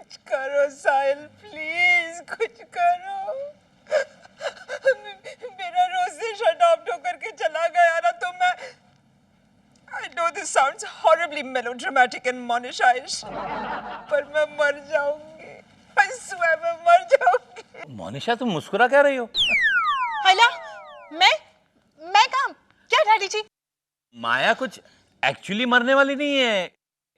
कुछ करो साहिल, प्लीज कुछ करो। मेरा रोज़ेश अडॉप्ट होकर के चला गया ना तो मैं I know this sounds horribly melodramatic and Monisha-ish, पर मैं मर जाऊंगी। I swear मैं मर जाऊंगी। मोनिशा तुम मुस्कुरा क्या रही हो? हला, मैं काम क्या डैडी जी? माया कुछ एक्चुअली मरने वाली नहीं है।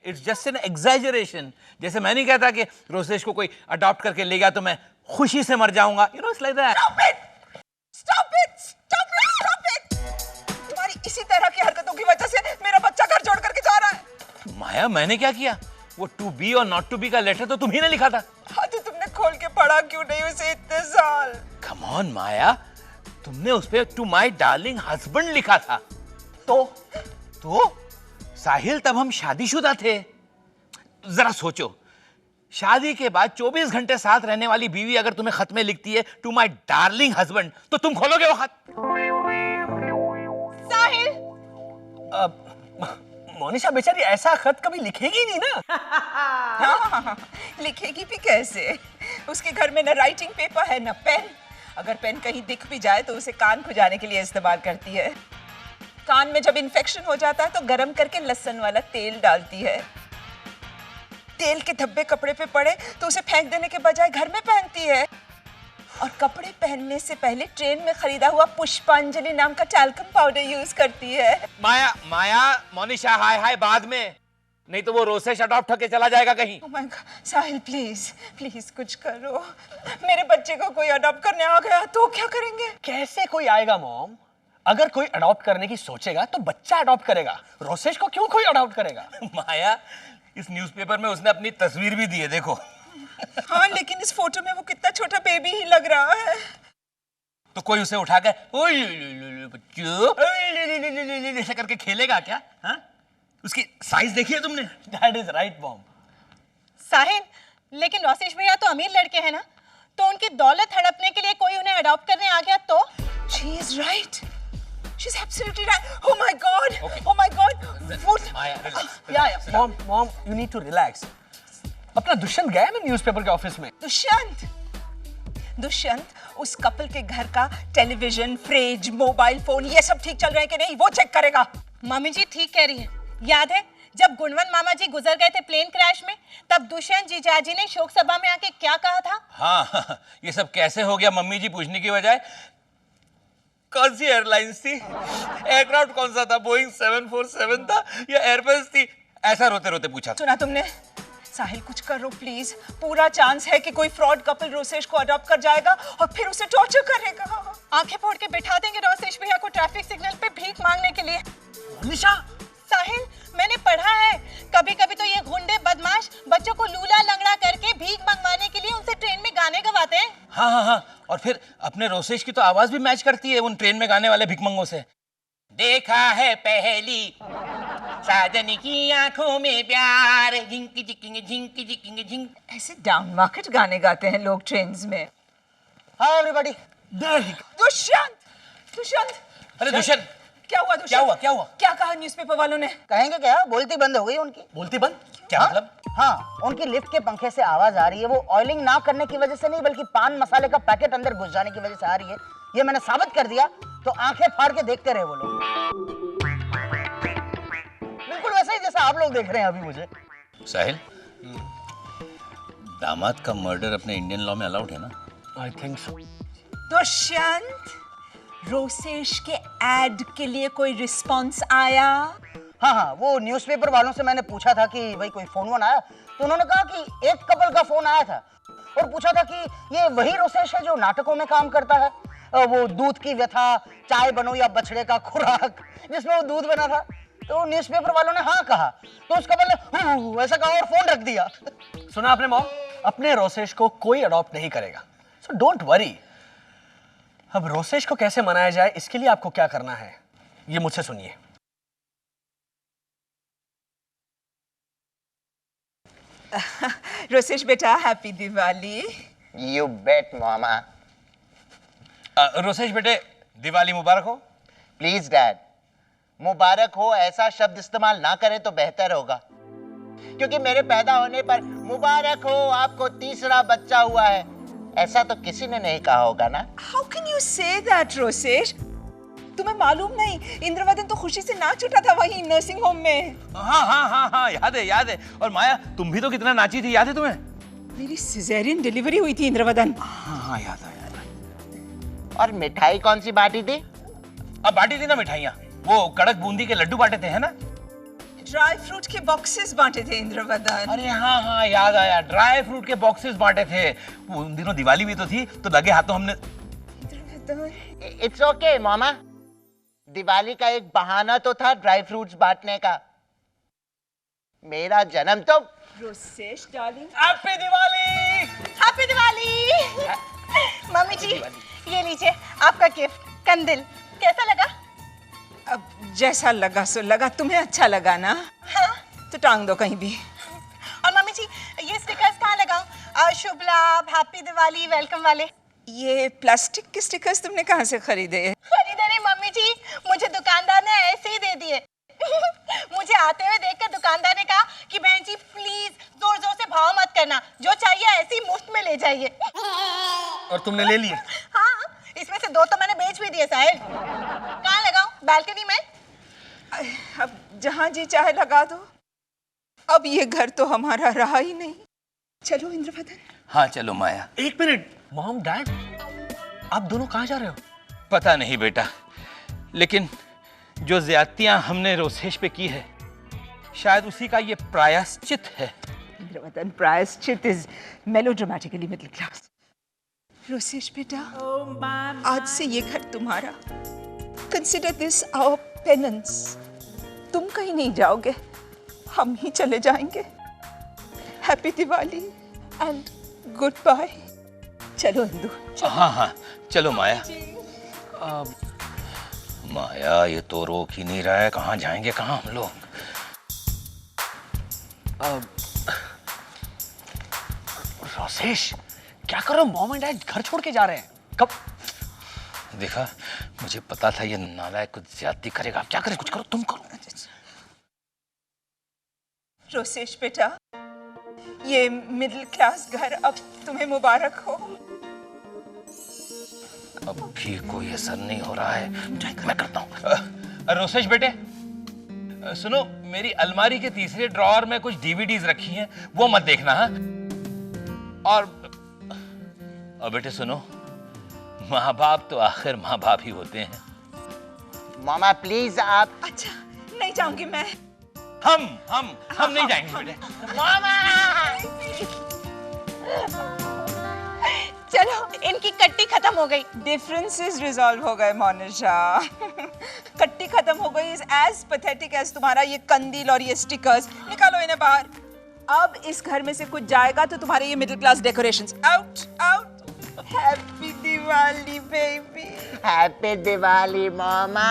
It's just an exaggeration. जैसे मैं नहीं कहता कि रोसेश को कोई अडॉप्ट करके ले गया तो मैं खुशी से मर जाऊंगा। You know it's like that. Stop it! Stop it! Stop it! Stop it! तुम्हारी इसी तरह की हरकतों की वजह से मेरा बच्चा घर छोड़ करके जा रहा है। माया मैंने क्या किया? वो टू बी और नॉट टू बी का लेटर तो तुम्ही ने लिखा था। हाँ तो तुमने खोल के पढ़ा क्यों नहीं उसे इतने साल? कम ऑन माया, तुमने उस पे टू माय डार्लिंग हस्बैंड लिखा था। तो साहिल तब हम शादीशुदा थे। जरा सोचो, शादी के बाद 24 घंटे साथ रहने वाली बीवी अगर तुम्हें खत में लिखती है टू माय डार्लिंग हस्बैंड, तो तुम खोलोगे वो खत? साहिल, मोनिशा बेचारी ऐसा खत कभी लिखेगी नहीं ना। हाँ, लिखेगी भी कैसे? उसके घर में न राइटिंग पेपर है न पेन। अगर पेन कहीं दिख भी जाए तो उसे कान खुजाने के लिए इस्तेमाल करती है। कान में जब इन्फेक्शन हो जाता है तो गरम करके लहसुन वाला तेल डालती है। तेल के धब्बे कपड़े पे पड़े तो उसे फेंक देने के बजाय घर में पहनती है। और कपड़े पहनने से पहले ट्रेन में खरीदा हुआ पुष्पांजलि नाम का टैल्कम पाउडर यूज करती है। माया मोनिशा हाय बाद में, नहीं तो वो रोसेश अडॉप्ट होके चला जाएगा कहीं। Oh my God, Sahil please कुछ करो। मेरे बच्चे को कोई अडॉप्ट करने आ गया तो क्या करेंगे? कैसे कोई आएगा मॉम? अगर कोई अडॉप्ट करने की सोचेगा तो बच्चा अडॉप्ट करेगा। रोसेश को क्यों कोई अडॉप्ट करेगा? माया, इस न्यूज़पेपर में उसने अपनी तस्वीर भी दी है, देखो। हाँ लेकिन इस फोटो में वो कितना छोटा बेबी ही लग रहा है। तो कोई उसे उठाकर बच्चू ऐसा करके खेलेगा क्या? हाँ? उसकी साइज देखी है तुमने? That is right mom. Sahil, लेकिन रोसेश भैया तो अमीर लड़के हैं ना, तो उनकी दौलत हड़पने के लिए कोई उन्हें अडॉप्ट करने आ गया तो? She is right. She's absolutely right. Oh my God. Okay. Oh my God. What? या mom you need to relax. अपना दुष्यंत गया ना न्यूज़पेपर के ऑफिस में। दुष्यंत उस कपल के घर का टेलीविजन, फ्रिज, मोबाइल फोन ये सब ठीक चल रहे हैं कि नहीं वो चेक करेगा। मम्मी जी ठीक कह रही हैं। याद है जब गुणवंत मामा जी गुजर गए थे प्लेन क्रैश में, तब दुष्यंत जीजाजी ने शोक सभा में आके क्या कहा था? हाँ, ये सब कैसे हो गया मम्मी जी पूछने की बजाय कौन सी एयरलाइंस थी, एयरक्राफ्ट कौन सा था, बोइंग 747 था या एयरबस थी, ऐसा रोते रोते पूछा। सुना तुमने? साहिल कुछ करो प्लीज। पूरा चांस है कि कोई फ्रॉड कपल रोसेश को अडॉप्ट कर जाएगा और फिर उसे टॉर्चर करेगा। आंखें फोड़ के बिठा देंगे रोसेश भैया को ट्रैफिक सिग्नल पे भीख मांगने के लिए। मोनिशा, साहिल, मैंने पढ़ा है कभी कभी तो ये गुंडे बदमाश बच्चों को लूला लंगड़ा करके भीख मंगवाने के लिए उनसे ट्रेन में गाने गवाते हैं। हाँ, और फिर अपने रोसेश की तो आवाज भी मैच करती है उन ट्रेन में गाने वाले भिखमंगों से। देखा है पहली साजन की आंखों में प्यार, झिंकी झिंकी झिंकी झिंकी झिंक। ऐसे डाउन मार्केट गाने गाते हैं लोग ट्रेन्स में। Hi everybody. दुष्यंत। अरे दुष्यंत, क्या हुआ दुष्यंत? क्या हुआ? क्या कहा न्यूज़पेपर वालों ने? कहेंगे क्या, बोलती बंद हो गई उनकी। बोलती बंद? क्या हाँ? मतलब? हाँ, उनकी लिफ्ट के पंखे से आवाज आ रही है। वो ऑयलिंग ना करने की वजह से नहीं बल्कि पान मसाले का पैकेट अंदर घुस जाने की वजह से आ रही है। ये मैंने साबित कर दिया, तो आंखें फाड़ के देखते रहे वो लोग। बिल्कुल वैसा ही जैसा आप लोग देख रहे हैं अभी मुझे। साहिल, दामाद का मर्डर अपने इंडियन लॉ में अलाउड है ना? I think so. Dushyant, Rosesh के एड के लिए कोई रिस्पॉन्स आया? हाँ, वो न्यूज़पेपर वालों से मैंने पूछा था कि भाई कोई फोन वोन आया, तो उन्होंने कहा कि एक कपल का फोन आया था और पूछा था कि ये वही रोसेश है जो नाटकों में काम करता है, वो दूध की व्यथा, चाय बनो या बछड़े का खुराक, जिसमें वो दूध बना था। तो न्यूज़पेपर वालों ने हाँ कहा, तो उस कपल ने ऐसा कहा और फोन रख दिया। सुना आपने मॉम? अपने रोसेश को कोई अडॉप्ट नहीं करेगा, सो डोंट वरी। अब रोसेश को कैसे मनाया जाए इसके लिए आपको क्या करना है ये मुझसे सुनिए। रोसेश बेटा, हैप्पी दिवाली। यू बेट मामा। रोसेश बेटे, दिवाली मुबारक हो। प्लीज डैड, मुबारक हो ऐसा शब्द इस्तेमाल ना करें तो बेहतर होगा। क्योंकि मेरे पैदा होने पर मुबारक हो आपको तीसरा बच्चा हुआ है, ऐसा तो किसी ने नहीं कहा होगा ना। How can you say that, Rosesh? तुम्हें मालूम नहीं, इंद्रवदन तो खुशी से नाच उठा था वहीं नर्सिंग होम में। हाँ हाँ हाँ हाँ, याद है याद है। और माया, तुम भी तो कितना नाची थी, याद है तुम्हें? मेरी सिजेरियन डिलीवरी हुई थी इंद्रवदन। हाँ हाँ, याद है। और मिठाई कौन सी बांटी थी? अब बांटी थी ना मिठाइयाँ, वो कड़क बूंदी के लड्डू बांटे थे, है ना? ड्राई फ्रूट के बॉक्सेस बांटे थे इंद्रवदन। अरे हाँ हाँ, याद आया, ड्राई फ्रूट के बॉक्सेस बांटे थे। वो उन दिनों दिवाली भी तो थी, तो लगे हाथों हमने। इट्स ओके मामा, दिवाली का एक बहाना तो था ड्राई फ्रूट्स बांटने का। मेरा जन्म तो Rosesh darling, happy Diwali. Happy Diwali. Mummy ji, ये लीजिए आपका गिफ्ट, कंदिल। कैसा लगा? अब जैसा लगा सो लगा। तुम्हें अच्छा लगा ना? हाँ। तो टांग दो कहीं भी। और मम्मी जी, ये स्टिकर्स कहाँ लगाऊं? शुभ लाभ, हैप्पी दिवाली, वेलकम वाले। ये प्लास्टिक के स्टिकर्स तुमने कहाँ से खरीदे? खरीदे नहीं मम्मी जी, मुझे दुकानदार ने ऐसे ही दे दिए। मुझे आते हुए देखकर दुकानदार ने कहा कि बहन जी प्लीज जोर जोर से भाव मत करना, जो चाहिए ऐसे ही मुफ्त में ले जाइए। और तुमने ले लिए? हाँ, इसमें से 2 तो मैंने बेच भी दिए साहिल। कहाँ लगाऊं? बालकनी में? अब जहाँ जी चाहे लगा दो। अब ये घर तो हमारा रहा ही नहीं। चलो इंद्रवदन। हाँ चलो माया। एक मिनट, मॉम डैड, आप दोनों कहाँ जा रहे हो? पता नहीं बेटा, लेकिन जो ज्यादतियां हमने रोसेश पे की है, शायद उसी का ये प्रायश्चित है। इंद्रवदन, प्रायश्चित is melodramatically middle class. Rosesh बेटा, आज से ये घर तुम्हारा। Consider this our penance. तुम कहीं नहीं जाओगे, हम ही चले जाएंगे। Happy Diwali and goodbye. चलो इंदु, चलो। हाँ हाँ चलो माया। माया, ये तो रोक ही नहीं रहा है, कहाँ जाएंगे कहाँ हम लोग? रोसेश, क्या करो, मॉम एंड डैड घर छोड़ के जा रहे हैं। कब? देखा, मुझे पता था ये नालायक कुछ ज्यादती करेगा। क्या करे, कुछ करो, तुम करो। रोसेश बेटा, ये मिडिल क्लास घर अब तुम्हें मुबारक हो। अब भी कोई असर नहीं हो रहा है, मैं करता हूँ। रोसेश बेटे, सुनो, मेरी अलमारी के तीसरे ड्रॉअर में कुछ डीवीडीज रखी हैं, वो मत देखना। हाँ, और बेटे सुनो, माँ बाप तो आखिर माँ बाप ही होते हैं। मामा प्लीज आप। अच्छा, नहीं जाऊंगी मैं। हम नहीं जाएंगे बेटे। चलो, इनकी कट्टी खत्म हो गई। डिफरेंसेस रिजॉल्व हो गए मोनिशा। कट्टी खत्म हो गई इज एज पैथेटिक एज तुम्हारा ये कंदील और ये स्टिकर्स। निकालो इन्हें बाहर। अब इस घर में से कुछ जाएगा तो तुम्हारे ये middle class decorations out out. Happy Diwali baby. Happy Diwali मामा।